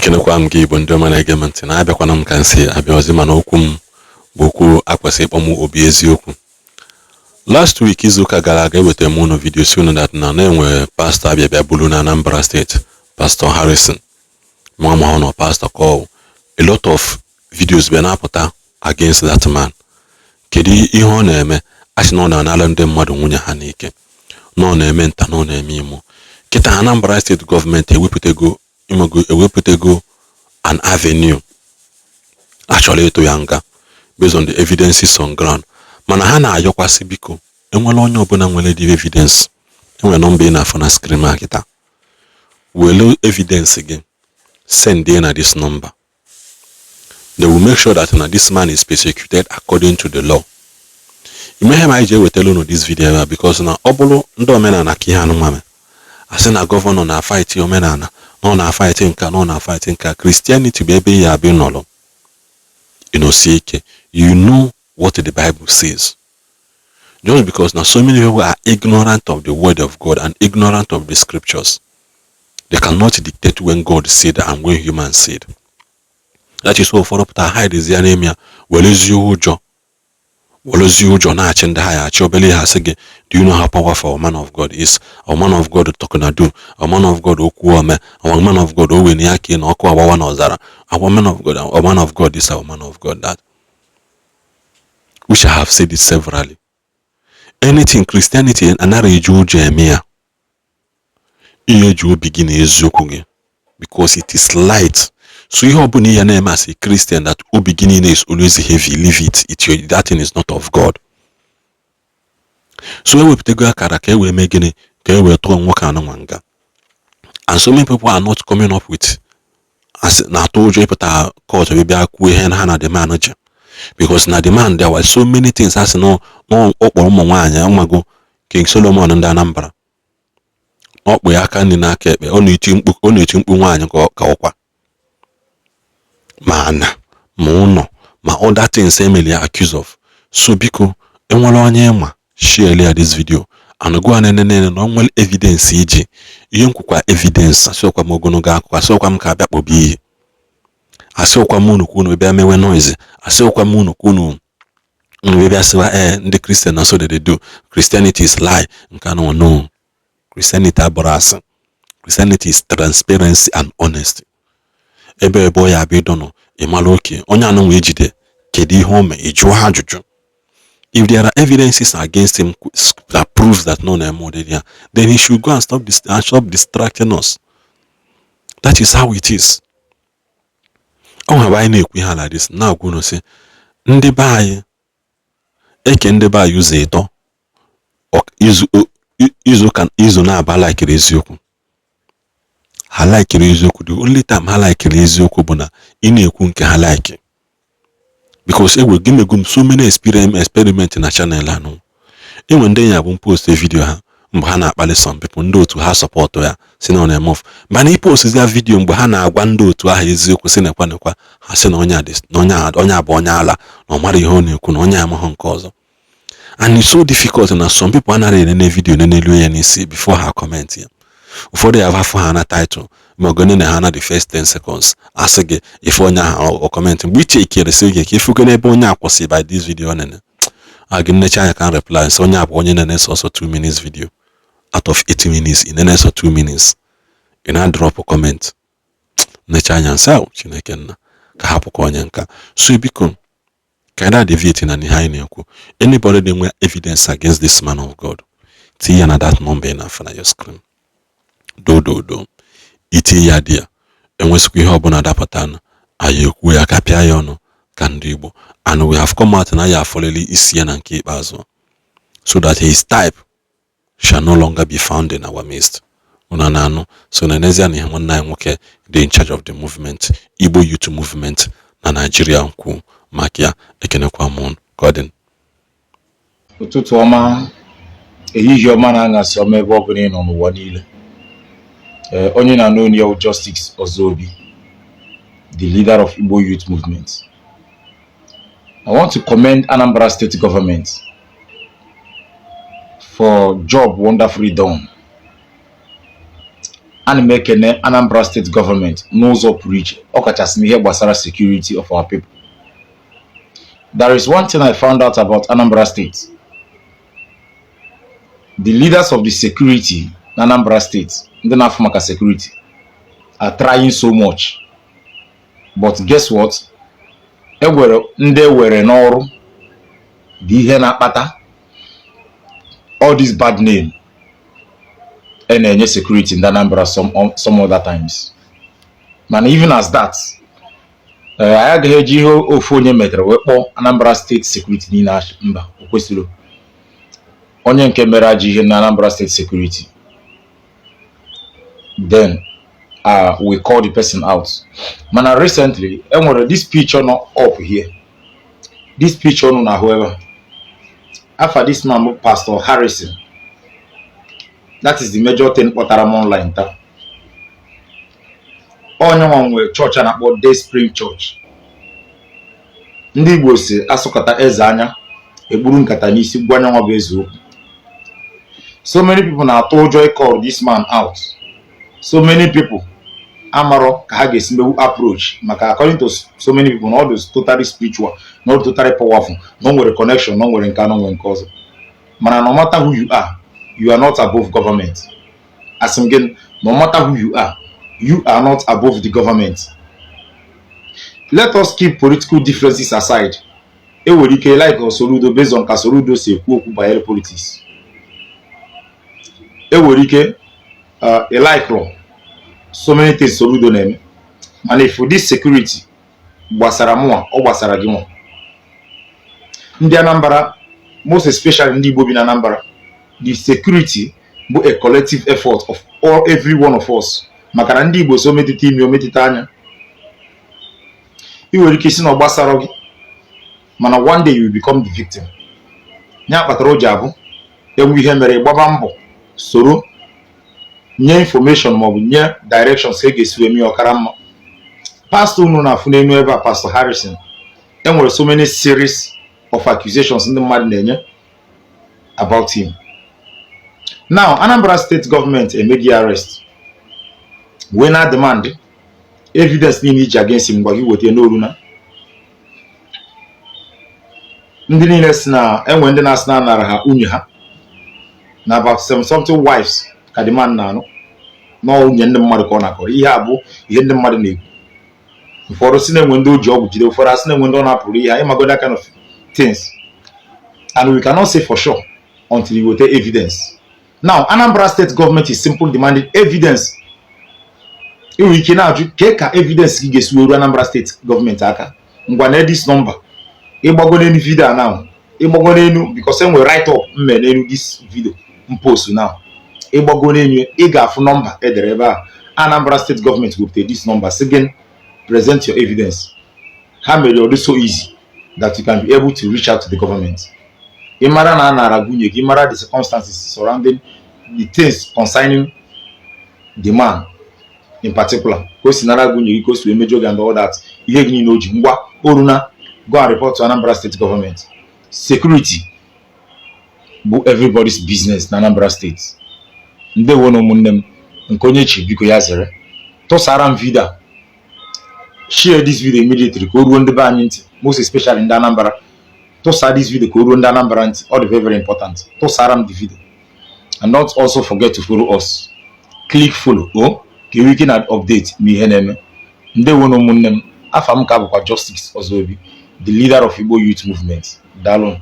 Ekenekwa m gị Igbo ndị ọma na-ege m ntị na abịakwana m ka nsị abịazi mana okwu m bụ okwu akwesị ịkpọ m obi eziokwu. Last week izuụka gara aga ewetara m unu video si unu that na-enwe pastor abịa bulu na Anambra State, Pastor Harrison mama no pastor call a lot of videos bịa na-apụta against that man. Kedu ihe ọ na-eme? Asị na ọ na-anara ndị mmadụ nwunye ha n'ike, na ọ na-eme nta, na ọ na-eme imo. Kịta Anambra State gọọmenti ewepụtago an avenue actually to yanga based on the evidences on ground. Mana ha na-ayọkwasị biko enwere onye ọbụla nwere the evidence, enwere nọmba na afọ na screen marketer, welu evidence again, send in at this number. They will make sure that this man is persecuted according to the law. You may have my tell you this video because na obolo ndo omenana ka ihe anụmanụ asị na gọvanọ na fight omenana, no na fight nka, no na fight nka. Christianity bụ ebe ya abịa nọrọ. You know what the Bible says. Just because now so many people are ignorant of the word of God and ignorant of the scriptures, they cannot dictate when God said and when humans said. That is why for up to hide is the anemia. Well, is you John? Well, is you John? I change the higher. Do you know how powerful a man of God is? A man of God talking to do. A man of God okuame. A man of God oweniaki no okwa one ozara. A man of God. A man of God is a man of God that. We shall have said it severally. Anything Christianity and another Jemia. You begin ezukuge because it is light. So you have your name as a Christian that who beginning is always heavy. Leave it. That thing is not of God. So we take a character we make it. And so many people are not coming up with, as I told you, but I called to be the manager. Because now the man there were so many things as no King Solomon and Anambra. Not we are canning a kept only one ka man mono ma other things Emily are accused of. So biko enwala share this video and go and normal evidence iji kwa evidence asokwa mogono ga akwa asokwa m ka abia kpobi asokwa munu kunu bia mewe noise asokwa munu kunu bia sewa ndị Christian na so they do. Christianity is lie. No. Christianity aborasa. Christianity is transparency and honesty. Ebe boy abidono imaloke onya no ejide kedi home eju hajuju. If there are evidences against him that proves that no more then he should go and stop distracting us. That is how it is. Oh, have I like this now? Gonna say ndị baye eke ndị ba use eto izu na aba like eziokwu. Ha like eziokwu. The only time ha like eziokwu bụ na ị na-ekwu nke ha like. Because it will give me so many experiment in a channel anu. Even then I won't post a video mbana akpali some people ndo to ha support ya si na on move. But he posts that video mbana agwando to ha eziokwu si nekwa ha si na onya this onya bụ onye ala na mara ihe ọ na-ekwu na onya amahụ nke ọzọ. And it's so difficult na some people anara ene video n'elu ya n'isi before her comment here. Before they have for her title, Mogone na the first 10 seconds. Asage if onya or comment we take care say if you can ebonya akwụsị by this video nene. Again nature can reply so onya abonye nene also 2 minutes video. Out of 80 minutes in nene so 2 minutes. In a drop a comment. Nature nyansa chineke na ka hapo kwa nyanka. So biko kaida deviate na ni high nyanku. Anybody that have evidence against this man of God. See na that number na for your screen. Do iti ya dia enwesikwa ihe ọbụla dapụtana ayekwu ya kapịa ya ọnụ ka ndị Igbo, and we have come out na ya afoleli isi ya na nke ikpeazụ so that his type shall no longer be found in our midst. Unanano so na nezia ni nwanne anyị nwoke dị in charge of the movement, Igbo Youth Movement na Nigeria nkwu makia ekenekwa mụn godin ụtụtụ ọma ehihie ọma na anyasị ọma ebe ọ bụla ị nọ n'ụwa niile. Onye na known your Justice Ozobi, the leader of Igbo Youth Movement. I want to commend Anambra State government for job wonderfully done. ana m ekene Anambra State government n'ụzọ pụrụ iche ọkachasị n'ihe gbasara security of our people. There is one thing I found out about Anambra State. The leaders of the security in Anambra State, ndị na-afụ maka security, are trying so much. But guess what? Ndị ewere n'ọrụ dị ihe na-akpata all this bad name and security in Anambra some other times. Man, even as that, I agaghị ihe ofu onye metere wee kpọọ Anambra State security niile mba o kwesịrị onye nke mere ajọ ihe na Anambra State security. Then we call the person out. Man, recently this picture not up here. This picture no, however, after this man Pastor Harrison, that is the major thing kpọtara m online taa. Onye nwa nwe church a na-akpọ Day Spring Church. Ndị Igbo si asụkọta eze anya egburu nkata n'isi gwa anya nwa bụ eze okwu. So many people na-atụ ụjọ call this man out. So many people amaro ka ha ga-esi mewu approach maka according to so many people all those totally spiritual, not totally powerful, no nwere connection, no nwere nka, no nwere nke ọzọ. Mana no matter who you are not above government. As again, no matter who you are not above the government. Let us keep political differences aside. Ewelike like Soludo based on Kasoludo say okwu banyere politics. Ewelike like law. So many things Soludo name. And if for this security gbasara mwa o gbasara gị mwa. Ndị Anambra, most especially ndị Igbo bi na Anambra, the security bụ a collective effort of every one of us. Maka na ndị Igbo so metụta imi o metụta anya. I nwere ike isi na gbasara gị mana one day you will become the victim. Nya kpatara o ji abụ enwe ihe mere gbaba mbọ soro nye information maọbụ nye directions ka ga-esi eme ọkara mma. Pastor unu na-afụ n'enu ebe a, Pastor Harrison, enwere so many series of accusations ndị mmadụ na-enye about him. Now, Anambra State government made arrest. When I demand evidence niile against him, but he would no na. Ndị niile si na enwe ndị na-asị na nara ha unye ha na about something wives ka the man na no unye ndị mmadụ ka ọ na-akọrọ. Ihe a bụ ihe ndị mmadụ na-ekwu. Ụfọdụ si na enwe ndị oji ọgwụ jide, ụfọdụ asị na enwe ndị ọ na-apụrụ ihe. Anyị mago that kind of things. And we cannot say for sure until we get evidence. Now, Anambra State government is simply demanding evidence. We can now take evidence against Anambra State government. I'm going to this number. I'm going to video now. I'm going to because we write up this video post now. I'm going to get number. Anambra State government will take this number. Again, present your evidence. How many are so easy that you can be able to reach out to the government? Imara the circumstances surrounding the things concerning the man in particular. Because in goes to a major and all that. Go and report to Anambra State government. Security, everybody's business in Anambra State. Nde wono munem nkonyechi biko yazere. To saram vida. Share this video immediately. Most especially in Anambra. To share this video all the very important. To saram the video. And not also forget to follow us. Click follow. We can add update me heneme. Nde wono munem afam ka bukwa Justice Ozobi, the leader of Igbo youth movement. Dalon.